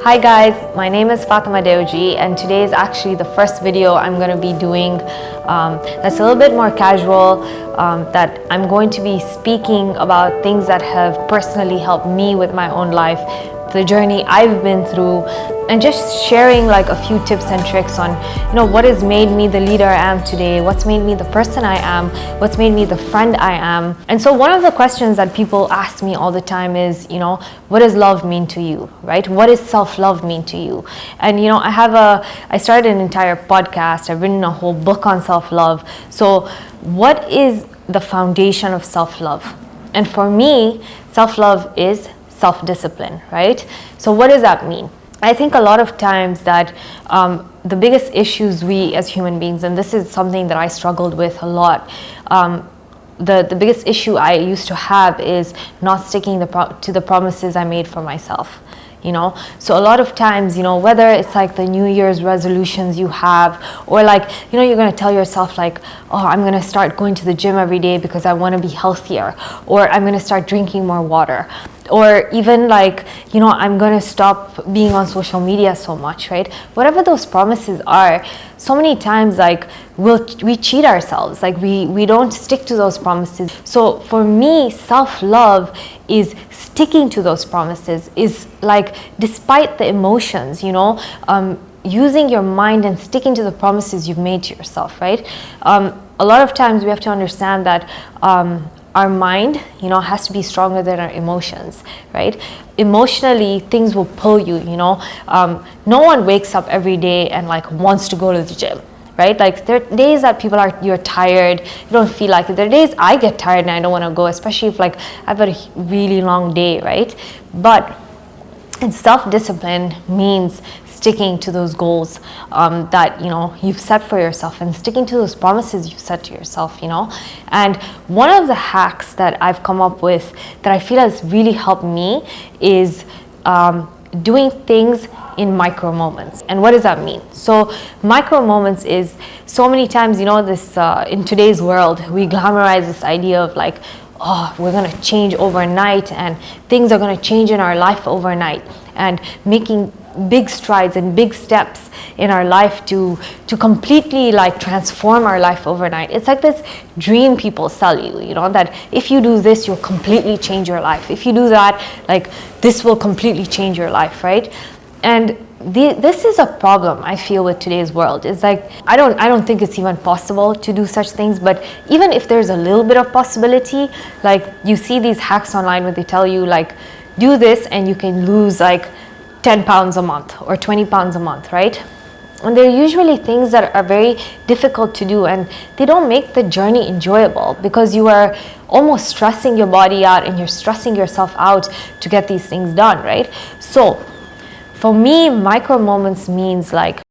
Hi guys, my name is Fatema and today is actually the first video I'm going to be doing that's a little bit more casual, that I'm going to be speaking about things that have personally helped me with my own life, the journey I've been through, and just sharing like a few tips and tricks on what has made me the leader I am today, what's made me the person I am, what's made me the friend I am. And so one of the questions that people ask me all the time is, what does love mean to you, right? What does self-love mean to you? And I started an entire podcast, I've written a whole book on self-love. So what is the foundation of self-love? And for me, self-love is self-discipline, right? So what does that mean? I think a lot of times that the biggest issues we as human beings, and this is something that I struggled with a lot, the biggest issue I used to have is not sticking to the promises I made for myself. So a lot of times, whether it's like the New Year's resolutions you have, or like, you're going to tell yourself like, oh, I'm going to start going to the gym every day because I want to be healthier, or I'm going to start drinking more water, or even like, I'm going to stop being on social media so much, right? Whatever those promises are, so many times like we cheat ourselves, like we don't stick to those promises. So for me, self-love is sticking to those promises, is like despite the emotions, using your mind and sticking to the promises you've made to yourself, right? A lot of times we have to understand that our mind, has to be stronger than our emotions, right? Emotionally, things will pull you, no one wakes up every day and like wants to go to the gym, right? Like there are days that you're tired, you don't feel like it. There are days I get tired and I don't want to go, especially if like I've had a really long day, right? But self-discipline means sticking to those goals that you've set for yourself, and sticking to those promises you've set to yourself. And one of the hacks that I've come up with that I feel has really helped me is doing things in micro moments. And what does that mean? So micro moments is, so many times this in today's world we glamorize this idea of like, oh, we're going to change overnight and things are going to change in our life overnight, and making big strides and big steps in our life to completely like transform our life overnight. It's like this dream people sell you, that if you do this, you'll completely change your life. If you do that, like this will completely change your life, right? And this is a problem I feel with today's world. It's like I don't think it's even possible to do such things. But even if there's a little bit of possibility, like you see these hacks online where they tell you like, do this and you can lose like 10 pounds a month or 20 pounds a month, right? And they're usually things that are very difficult to do, and they don't make the journey enjoyable because you are almost stressing your body out and you're stressing yourself out to get these things done, right? So for me, micro moments means like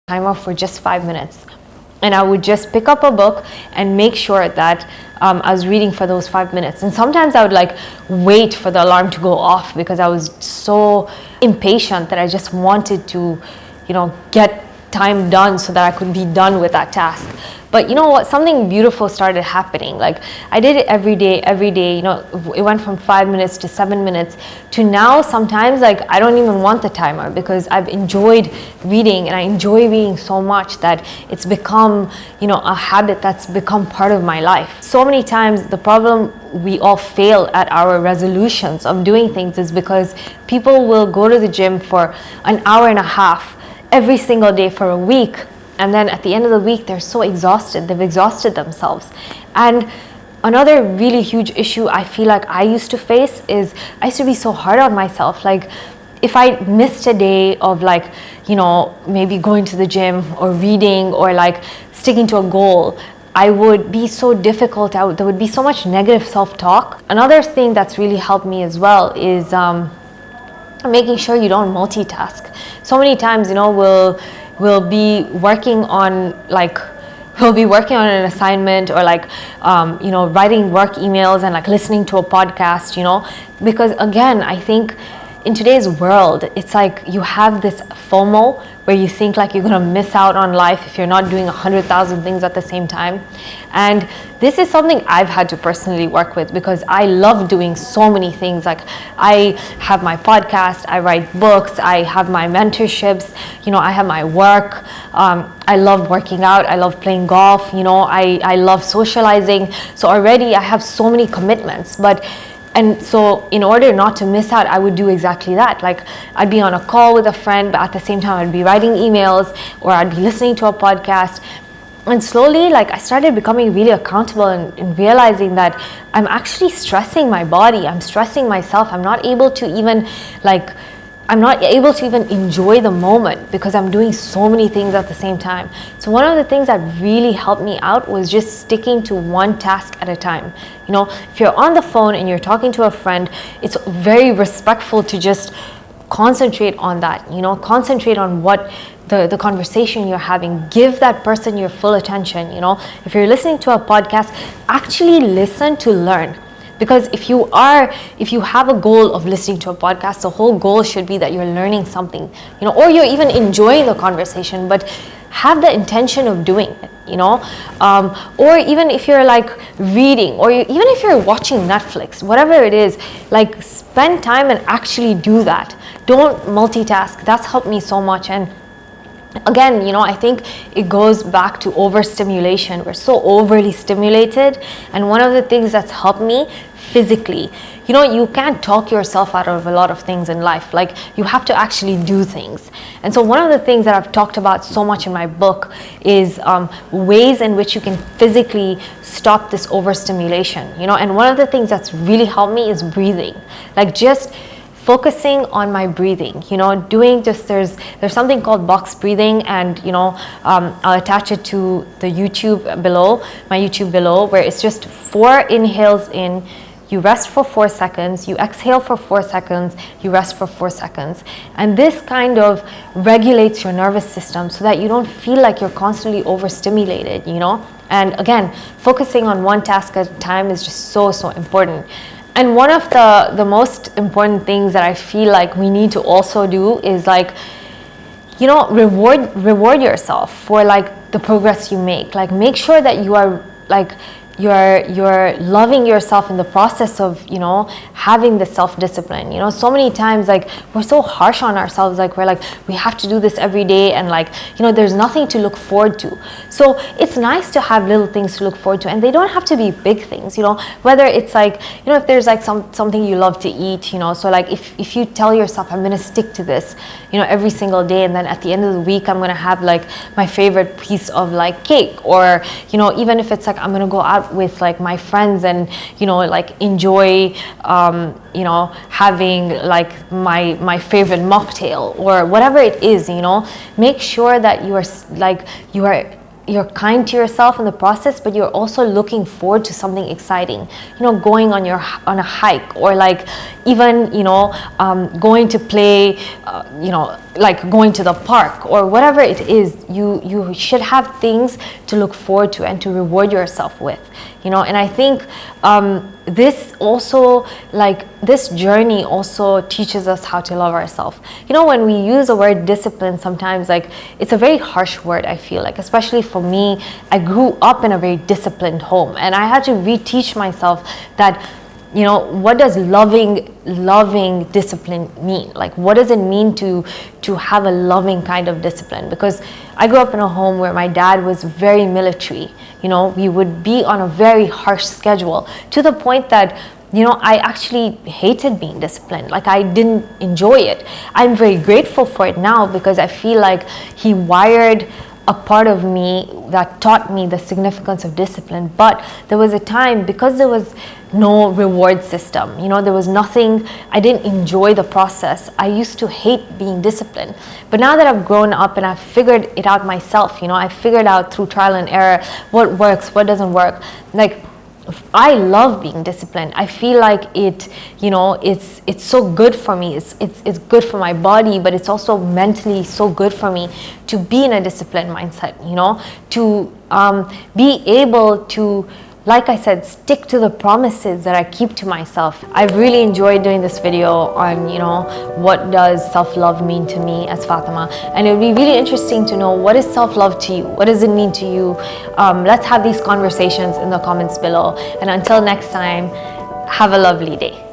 timer for just 5 minutes. And I would just pick up a book and make sure that I was reading for those 5 minutes. And sometimes I would like wait for the alarm to go off because I was so impatient that I just wanted to, get time done so that I could be done with that task. But you know what? Something beautiful started happening. Like I did it every day. It went from 5 minutes to 7 minutes to now sometimes like I don't even want the timer because I've enjoyed reading, and I enjoy reading so much that it's become, a habit that's become part of my life. So many times the problem we all fail at our resolutions of doing things is because people will go to the gym for an hour and a half every single day for a week. And then at the end of the week, they're so exhausted. They've exhausted themselves. And another really huge issue I feel like I used to face is I used to be so hard on myself. Like if I missed a day of like, maybe going to the gym or reading or like sticking to a goal, I would be so difficult. There would be so much negative self-talk. Another thing that's really helped me as well is making sure you don't multitask. So many times, we'll be working on an assignment, or writing work emails and listening to a podcast, because again, I think in today's world, it's like you have this FOMO where you think like you're gonna miss out on life if you're not doing 100,000 things at the same time. And this is something I've had to personally work with, because I love doing so many things. Like, I have my podcast, I write books, I have my mentorships, I have my work. I love working out, I love playing golf, I love socializing. So already I have so many commitments, and so in order not to miss out, I would do exactly that. Like, I'd be on a call with a friend, but at the same time I'd be writing emails, or I'd be listening to a podcast. And slowly, I started becoming really accountable and realizing that I'm actually stressing my body, I'm stressing myself. I'm not able to even enjoy the moment because I'm doing so many things at the same time. So one of the things that really helped me out was just sticking to one task at a time. If you're on the phone and you're talking to a friend, it's very respectful to just concentrate on that, concentrate on what the conversation you're having. Give that person your full attention. If you're listening to a podcast, actually listen to learn. Because if you have a goal of listening to a podcast, the whole goal should be that you're learning something, or you're even enjoying the conversation, but have the intention of doing it, or even if you're reading, or even if you're watching Netflix, whatever it is, spend time and actually do that. Don't multitask. That's helped me so much. And again, I think it goes back to overstimulation. We're so overly stimulated. And one of the things that's helped me physically, you can't talk yourself out of a lot of things in life. You have to actually do things. And so one of the things that I've talked about so much in my book is ways in which you can physically stop this overstimulation. And one of the things that's really helped me is breathing. Just focusing on my breathing, there's something called box breathing, and I'll attach it to the my YouTube below, where it's just 4 inhales in, you rest for 4 seconds, you exhale for 4 seconds, you rest for 4 seconds. And this kind of regulates your nervous system so that you don't feel like you're constantly overstimulated, And again, focusing on one task at a time is just so, so important. And one of the most important things that I feel like we need to also do is reward yourself for the progress you make. Make sure that you are you're loving yourself in the process of having the self-discipline. So many times we're so harsh on ourselves, we have to do this every day, and there's nothing to look forward to. So it's nice to have little things to look forward to, and they don't have to be big things, whether it's if there's something you love to eat, so if you tell yourself, I'm going to stick to this every single day, and then at the end of the week I'm going to have my favorite piece of cake, or even if it's I'm going to go out with my friends and enjoy having my favorite mocktail, or whatever it is. Make sure that you're kind to yourself in the process, but you're also looking forward to something exciting, going on a hike, or even going to play, going to the park, or whatever it is. You should have things to look forward to and to reward yourself with, and I think this also, this journey also teaches us how to love ourselves. When we use the word discipline, sometimes it's a very harsh word, I feel especially for me. I grew up in a very disciplined home, and I had to reteach myself that what does loving discipline mean? What does it mean to have a loving kind of discipline? Because I grew up in a home where my dad was very military. We would be on a very harsh schedule, to the point that I actually hated being disciplined. I didn't enjoy it. I'm very grateful for it now, because I feel he wired a part of me that taught me the significance of discipline. But there was a time, because there was no reward system, there was nothing, I didn't enjoy the process. I used to hate being disciplined. But now that I've grown up and I've figured it out myself, I figured out through trial and error what works, what doesn't work. Like, I love being disciplined. I feel like it's so good for me. It's good for my body, but it's also mentally so good for me to be in a disciplined mindset, to be able to, like I said, stick to the promises that I keep to myself. I've really enjoyed doing this video on, what does self-love mean to me as Fatema. And it would be really interesting to know, what is self-love to you? What does it mean to you? Let's have these conversations in the comments below. And until next time, have a lovely day.